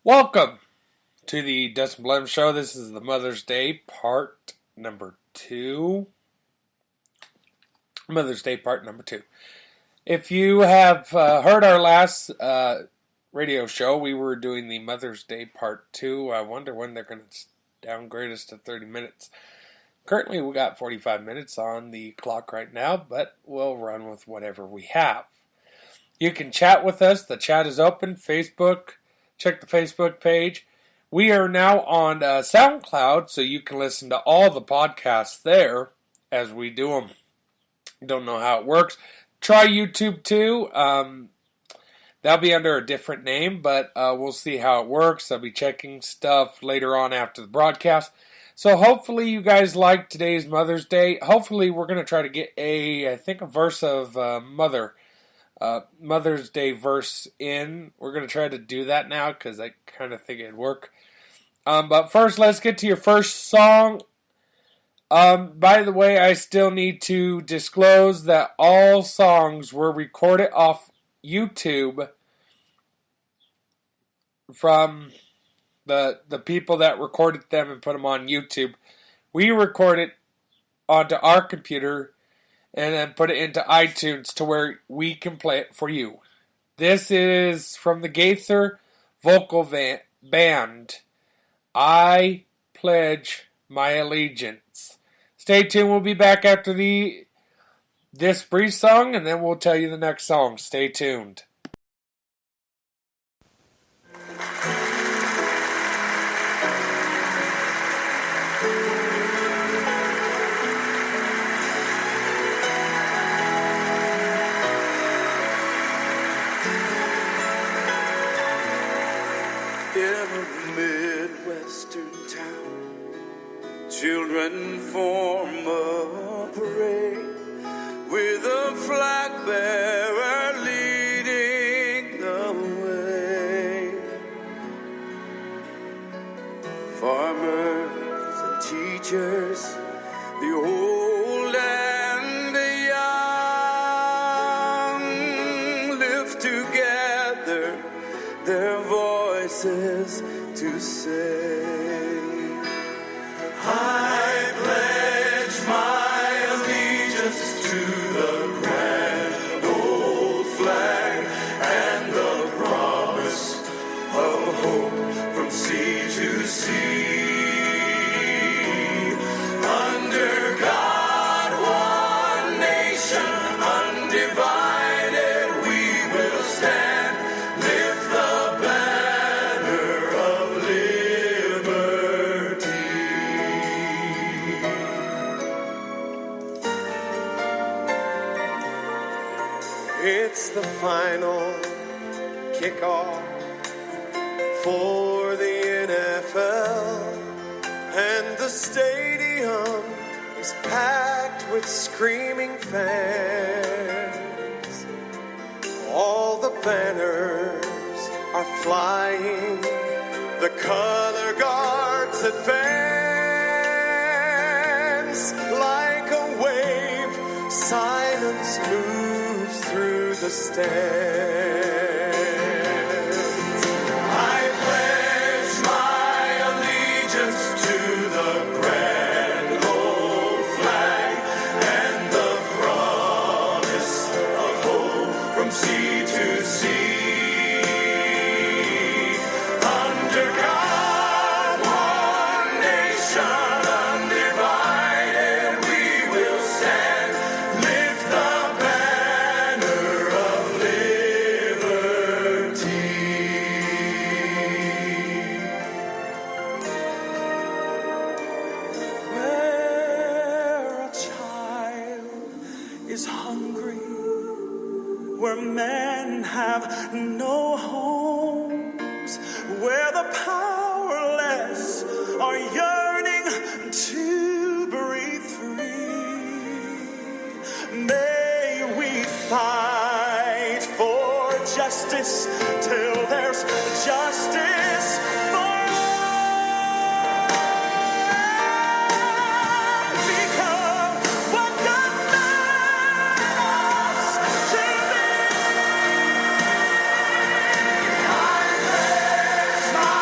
Welcome to the Dustin Blem Show. This is the Mother's Day part number 2. Mother's Day part number 2. If you have heard our last radio show, we were doing the Mother's Day part 2. I wonder when they're going to downgrade us to 30 minutes. Currently, we got 45 minutes on the clock right now, but we'll run with whatever we have. You can chat with us. The chat is open. Facebook. Check the Facebook page. We are now on SoundCloud, so you can listen to all the podcasts there as we do them. Don't know how it works. Try YouTube too. That'll be under a different name, but we'll see how it works. I'll be checking stuff later on after the broadcast. So hopefully you guys like today's Mother's Day. Hopefully we're going to try to get a verse of Mother's Day verse in. We're going to try to do that now because I kind of think it'd work. But first, let's get to your first song. By the way, I still need to disclose that all songs were recorded off YouTube from the people that recorded them and put them on YouTube. We recorded onto our computer and then put it into iTunes to where we can play it for you. This is from the Gaither Vocal Band. I Pledge My Allegiance. Stay tuned. We'll be back after this brief song, and then we'll tell you the next song. Stay tuned. Children form a parade with a flag bearer leading the way. Farmers and teachers, the old and the young, lift together their voices to say, I pledge my allegiance to the grand old flag and the promise of hope from sea to sea. Under God, one nation, undivided, we will stand, lift the banner of liberty. It's the final kickoff for the NFL, and the stadium is packed with screaming fans. All the banners are flying, the color guards advance. Like a wave, silence moves through the stands. I pledge my allegiance to the grand old flag and the promise of hope from sea to sea. Under God, one nation, undivided, we will stand, lift the banner of liberty. Where a child is hungry, where men have no homes, where the powerless are yearning to breathe free. May we fight for justice till there's justice for all. Because what God meant us to be, I pledge my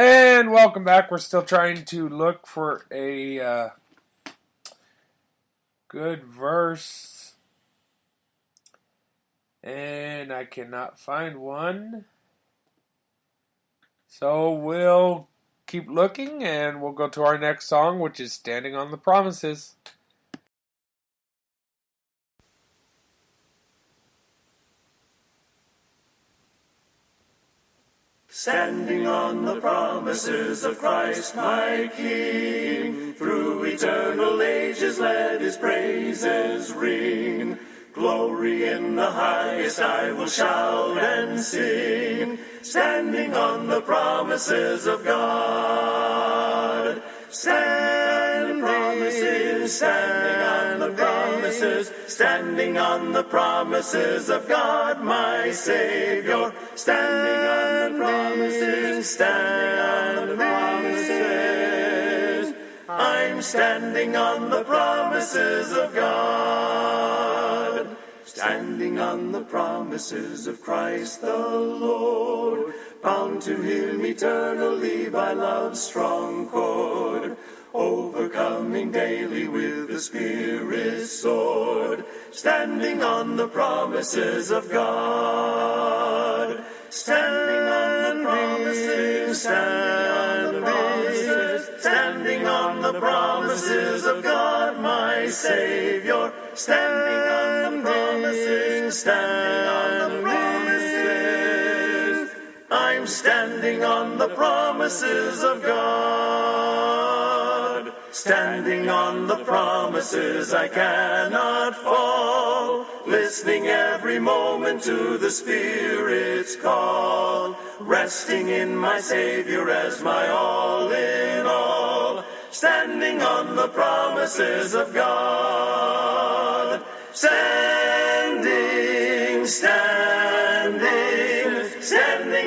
And welcome back. We're still trying to look for a good verse. And I cannot find one. So we'll keep looking and we'll go to our next song, which is Standing on the Promises. Standing on the promises of Christ my King, through eternal ages let his praises ring. Glory in the highest I will shout and sing, standing on the promises of God. Standing on the promises, standing on the promises of God my Savior. Standing on the promises, standing on the promises. I'm standing on the promises of God. Standing on the promises of Christ the Lord, bound to him eternally by love's strong cord, overcoming daily with the Spirit's sword, standing on the promises of God. Standing on the promises, standing on the promises, standing on the promises of God my Savior. Standing on the promises, standing on the promises. I'm standing on the promises of God. Standing on the promises I cannot fall, listening every moment to the Spirit's call, resting in my Savior as my all in all. Standing on the promises of God. Standing, standing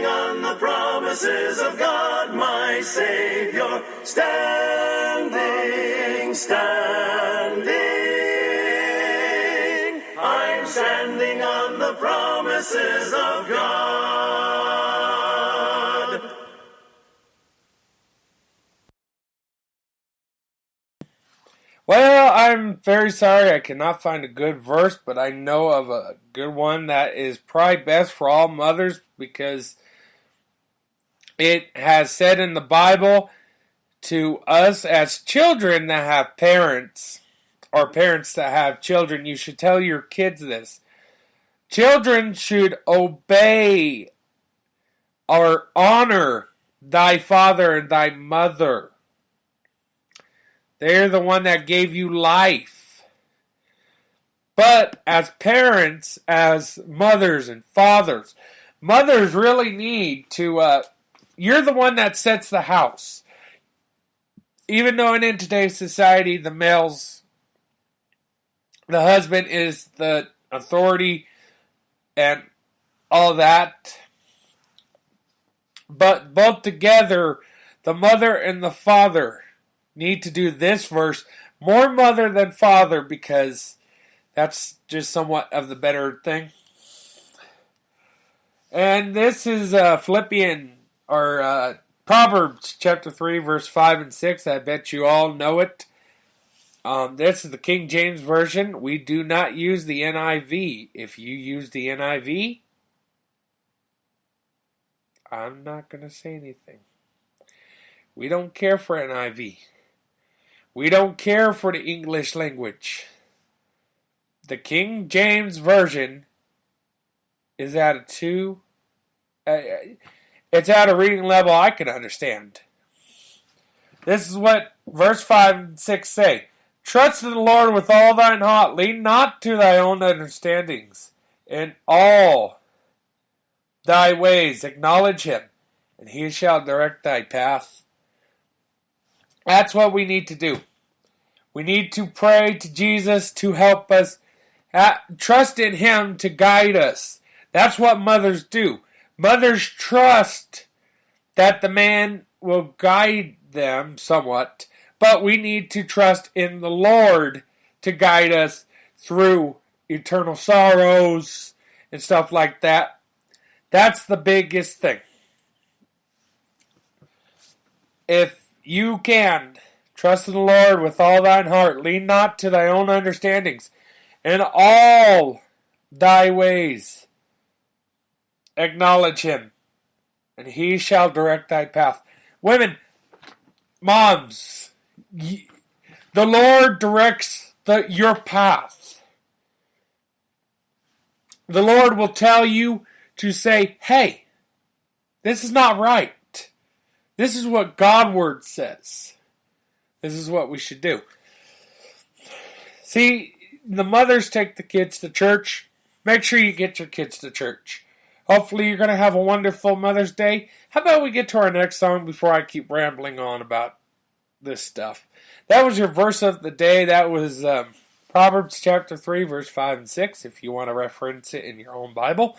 on the promises of God, my Savior. Standing, I'm standing on the promises of God. Well, I'm very sorry I cannot find a good verse, but I know of a good one that is probably best for all mothers because it has said in the Bible to us as children that have parents, or parents that have children, you should tell your kids this. Children should obey or honor thy father and thy mother. They're the one that gave you life. But as parents, as mothers and fathers, mothers really need to, you're the one that sets the house. Even though in today's society, the husband is the authority and all that. But both together, the mother and the father need to do this verse more mother than father because that's just somewhat of the better thing. And this is Proverbs chapter 3 verse 5 and 6. I bet you all know it. This is the King James Version. We do not use the NIV. If you use the NIV, I'm not going to say anything. We don't care for NIV. We don't care for the English language. The King James Version is at a 2. It's at a reading level I can understand. This is what verse 5 and 6 say. Trust in the Lord with all thine heart. Lean not to thy own understandings. In all thy ways acknowledge him, and he shall direct thy path. That's what we need to do. We need to pray to Jesus to help us. Trust in him to guide us. That's what mothers do. Mothers trust that the man will guide them somewhat, but we need to trust in the Lord to guide us through eternal sorrows and stuff like that. That's the biggest thing. if you can, trust in the Lord with all thine heart. Lean not to thy own understandings. In all thy ways acknowledge him, and he shall direct thy path. Women, moms, the Lord directs your path. The Lord will tell you to say, hey, this is not right. This is what God's word says. This is what we should do. See, the mothers take the kids to church. Make sure you get your kids to church. Hopefully you're going to have a wonderful Mother's Day. How about we get to our next song before I keep rambling on about this stuff? That was your verse of the day. That was Proverbs chapter 3, verse 5 and 6. If you want to reference it in your own Bible,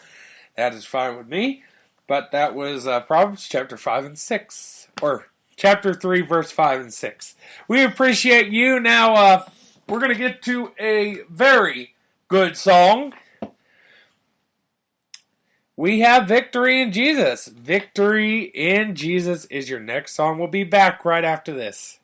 that is fine with me. But that was Proverbs chapter 5 and 6. Or chapter 3, verse 5 and 6. We appreciate you. Now, we're going to get to a very good song. We have Victory in Jesus. Victory in Jesus is your next song. We'll be back right after this.